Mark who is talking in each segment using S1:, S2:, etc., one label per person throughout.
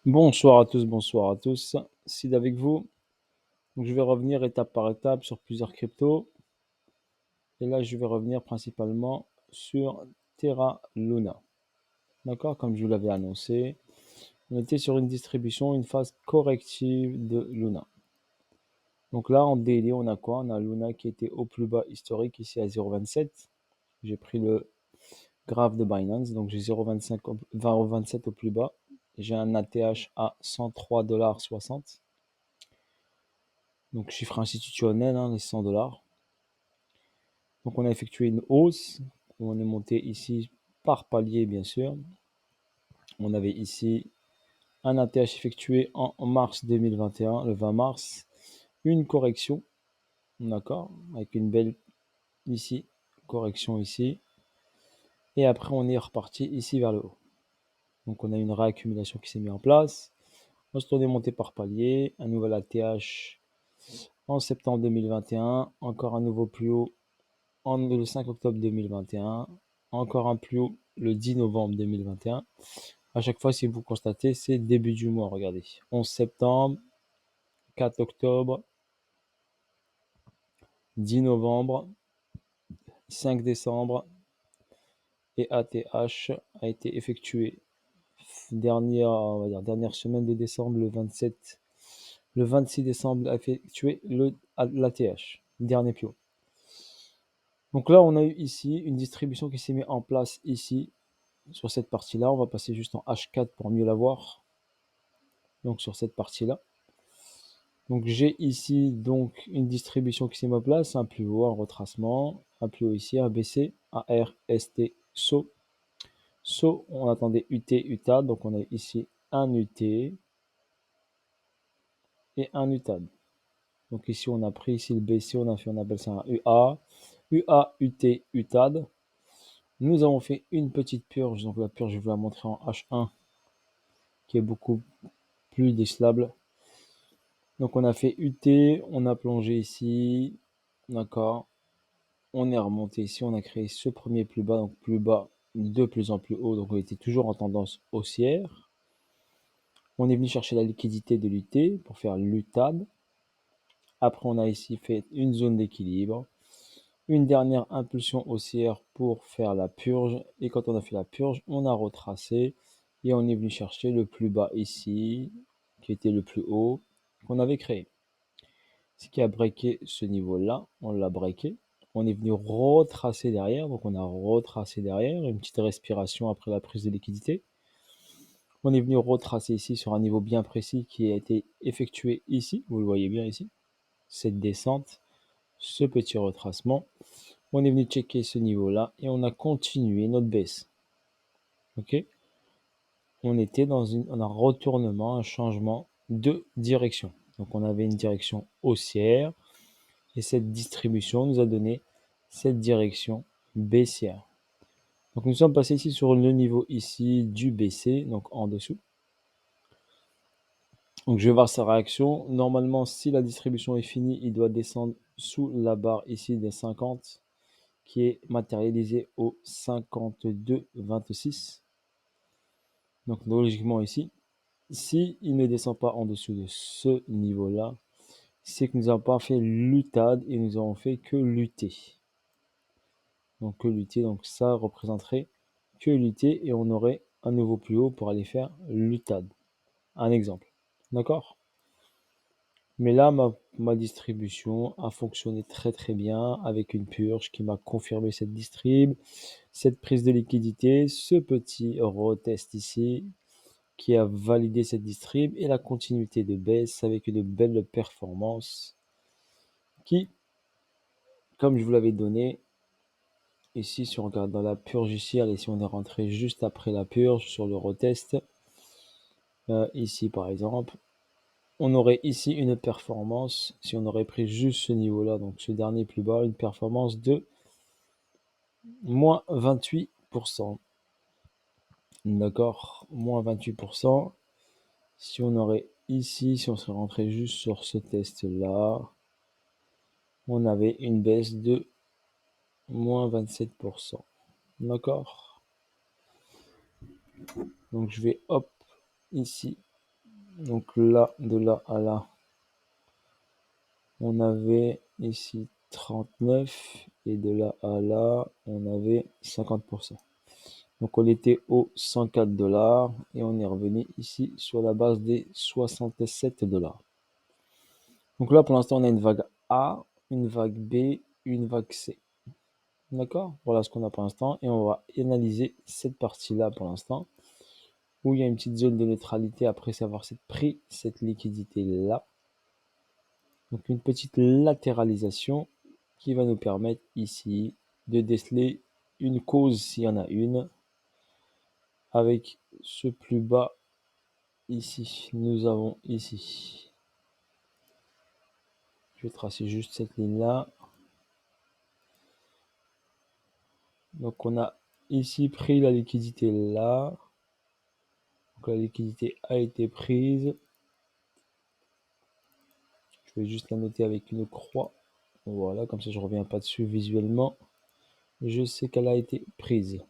S1: Bonsoir à tous, bonsoir à tous. Sid avec vous. Donc, je vais revenir étape par étape sur plusieurs cryptos. Et là, je vais revenir principalement sur Terra Luna. D'accord? Comme je vous l'avais annoncé, on était sur une distribution, une phase corrective de Luna. Donc là, en daily, on a quoi? On a Luna qui était au plus bas historique ici à 0,27. J'ai pris le graphe de Binance. Donc j'ai 0,25, 0,27 au plus bas. J'ai un ATH à 103,60 $. Donc chiffre institutionnel, les 100 $. Donc on a effectué une hausse. On est monté ici par palier, bien sûr. On avait ici un ATH effectué en mars 2021, le 20 mars. Une correction, d'accord, avec une belle ici, correction ici. Et après on est reparti ici vers le haut. Donc on a une réaccumulation qui s'est mise en place. Ensuite on est monté par palier, un nouvel ATH en septembre 2021, encore un nouveau plus haut le 5 octobre 2021, encore un plus haut le 10 novembre 2021. À chaque fois, si vous constatez, c'est début du mois, regardez. 11 septembre, 4 octobre, 10 novembre, 5 décembre et ATH a été effectué dernière semaine de décembre, le 27, le 26 décembre a effectué l'ATH, dernier plus haut. Donc là, on a eu ici une distribution qui s'est mise en place ici sur cette partie-là. On va passer juste en H4 pour mieux la voir. Donc sur cette partie-là. Donc j'ai ici donc une distribution qui s'est mise en place, un plus haut, un retracement, un plus haut ici, un BC, un R, ST, SO. SO, on attendait UT, UTAD, donc on a ici un UT et un UTAD. Donc ici on a pris ici le BC, on appelle ça un UA, UA, UT, UTAD. Nous avons fait une petite purge, donc la purge je vais vous la montrer en H1 qui est beaucoup plus décelable. Donc on a fait UT, on a plongé ici, d'accord. On est remonté ici, on a créé ce premier plus bas, donc plus bas de plus en plus haut, donc on était toujours en tendance haussière. On est venu chercher la liquidité de l'UT pour faire l'UTAD. Après on a ici fait une zone d'équilibre, une dernière impulsion haussière pour faire la purge. Et quand on a fait la purge, on a retracé et on est venu chercher le plus bas ici, qui était le plus haut qu'on avait créé. Ce qui a breaké ce niveau-là, on l'a breaké. On est venu retracer derrière, donc on a retracé derrière, une petite respiration après la prise de liquidité. On est venu retracer ici sur un niveau bien précis qui a été effectué ici, vous le voyez bien ici, cette descente, ce petit retracement. On est venu checker ce niveau-là et on a continué notre baisse. Ok, on était dans un retournement, un changement de direction. Donc on avait une direction haussière, et cette distribution nous a donné cette direction baissière. Donc nous sommes passés ici sur le niveau ici du BC, donc en dessous. Donc je vais voir sa réaction. Normalement, si la distribution est finie, il doit descendre sous la barre ici des 50, qui est matérialisée au 52,26. Donc logiquement ici, si il ne descend pas en dessous de ce niveau-là, c'est que nous n'avons pas fait l'UTAD et nous avons fait que lutter. Donc que lutter, donc ça représenterait que lutter et on aurait un nouveau plus haut pour aller faire l'UTAD. Un exemple. D'accord? Mais là, ma distribution a fonctionné très très bien avec une purge qui m'a confirmé cette distrib, cette prise de liquidité, ce petit retest ici qui a validé cette distrib et la continuité de baisse avec de belles performances qui, comme je vous l'avais donné, ici, si on regarde dans la purge ici, allez, si on est rentré juste après la purge sur le retest, ici par exemple, on aurait ici une performance, si on aurait pris juste ce niveau-là, donc ce dernier plus bas, une performance de moins 28%. D'accord, moins 28%. Si on aurait ici, si on serait rentré juste sur ce test-là, on avait une baisse de moins 27%. D'accord. Donc je vais hop ici Donc là, de là à là, on avait ici 39 et de là à là, on avait 50%. Donc on était au 104 dollars et on est revenu ici sur la base des 67 dollars. Donc là, pour l'instant, on a une vague A, une vague B, une vague C. D'accord? Voilà ce qu'on a pour l'instant et on va analyser cette partie-là pour l'instant où il y a une petite zone de neutralité après savoir pris cette liquidité-là. Donc une petite latéralisation qui va nous permettre ici de déceler une cause s'il y en a une avec ce plus bas ici. Nous avons ici, je vais tracer juste cette ligne-là. Donc on a ici pris la liquidité là. Donc la liquidité a été prise. Je vais juste la noter avec une croix. Voilà, comme ça je ne reviens pas dessus visuellement. Je sais qu'elle a été prise.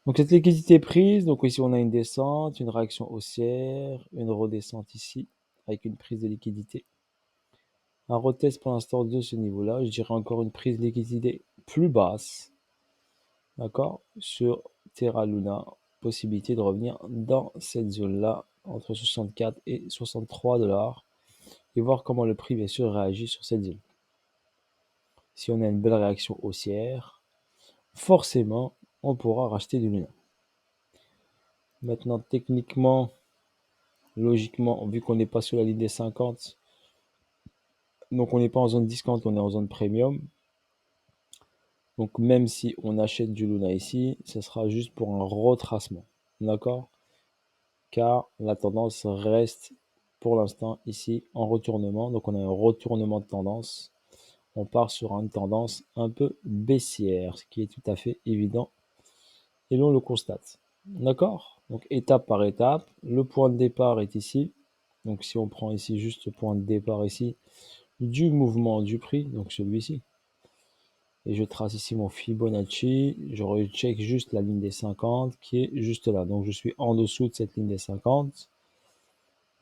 S1: Donc cette liquidité est prise. Donc ici on a une descente, une réaction haussière, une redescente ici avec une prise de liquidité. Un retest pour l'instant de ce niveau-là. Je dirais encore une prise de liquidité plus basse. D'accord? Sur Terra Luna. Possibilité de revenir dans cette zone-là entre 64 et 63 dollars et voir comment le prix bien sûr réagit sur cette zone. Si on a une belle réaction haussière, forcément on pourra racheter du Luna. Maintenant techniquement, logiquement, vu qu'on n'est pas sur la ligne des 50, donc on n'est pas en zone discount, on est en zone premium. Donc même si on achète du Luna ici, ce sera juste pour un retracement. D'accord? Car la tendance reste pour l'instant ici en retournement. Donc on a un retournement de tendance. On part sur une tendance un peu baissière, ce qui est tout à fait évident et l'on le constate. D'accord? Donc étape par étape, le point de départ est ici. Donc si on prend ici juste le point de départ ici du mouvement du prix, donc celui-ci, et je trace ici mon Fibonacci, je recheck juste la ligne des 50 qui est juste là. Donc je suis en dessous de cette ligne des 50.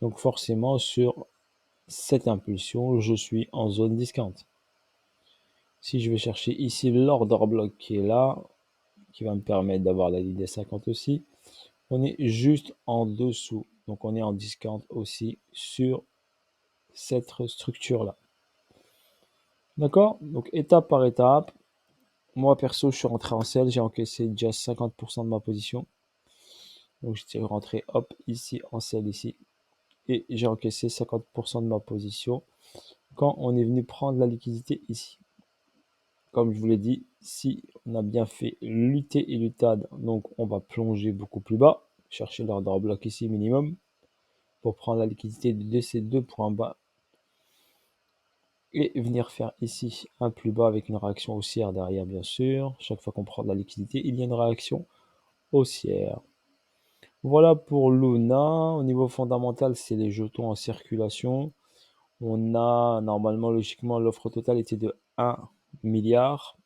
S1: Donc forcément sur cette impulsion, je suis en zone discount. Si je vais chercher ici l'order block qui est là, qui va me permettre d'avoir la ligne des 50 aussi, on est juste en dessous. Donc on est en discount aussi sur cette structure-là. D'accord? Donc étape par étape. Moi perso, je suis rentré en sell, j'ai encaissé déjà 50% de ma position. Donc je suis rentré hop ici en sell ici. Et j'ai encaissé 50% de ma position quand on est venu prendre la liquidité ici. Comme je vous l'ai dit, si on a bien fait lutter et l'UTAD, donc on va plonger beaucoup plus bas, chercher l'order block ici minimum, pour prendre la liquidité de ces deux points bas et venir faire ici un plus bas avec une réaction haussière derrière bien sûr. Chaque fois qu'on prend de la liquidité, il y a une réaction haussière. Voilà pour Luna. Au niveau fondamental, c'est les jetons en circulation. On a normalement, logiquement, l'offre totale était de 1 milliard.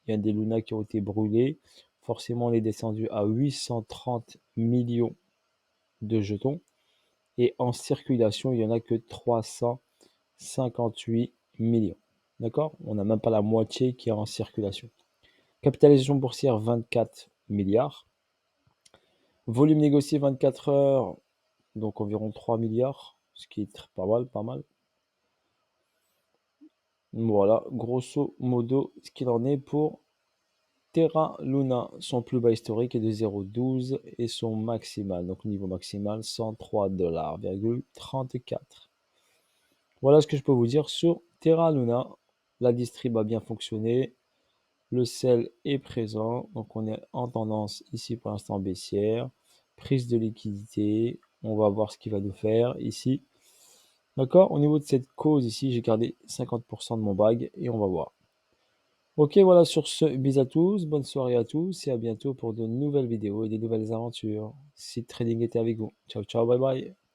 S1: Il y a des Luna qui ont été brûlés. Forcément, on est descendu à 830 millions de jetons. Et en circulation, il n'y en a que 358 millions. D'accord? On n'a même pas la moitié qui est en circulation. Capitalisation boursière 24 milliards. Volume négocié 24 heures, donc environ 3 milliards, ce qui est pas mal, pas mal. Voilà, grosso modo, ce qu'il en est pour Terra Luna. Son plus bas historique est de 0,12 et son maximal, donc niveau maximal, 103 $,34. Voilà ce que je peux vous dire sur Terra Luna. La distrib a bien fonctionné. Le sell est présent. Donc on est en tendance ici pour l'instant baissière. Prise de liquidité. On va voir ce qu'il va nous faire ici. D'accord? Au niveau de cette cause ici, j'ai gardé 50% de mon bag et on va voir. Ok, voilà, sur ce, bis à tous, bonne soirée à tous et à bientôt pour de nouvelles vidéos et des nouvelles aventures. Si Trading était avec vous. Ciao, ciao, bye bye.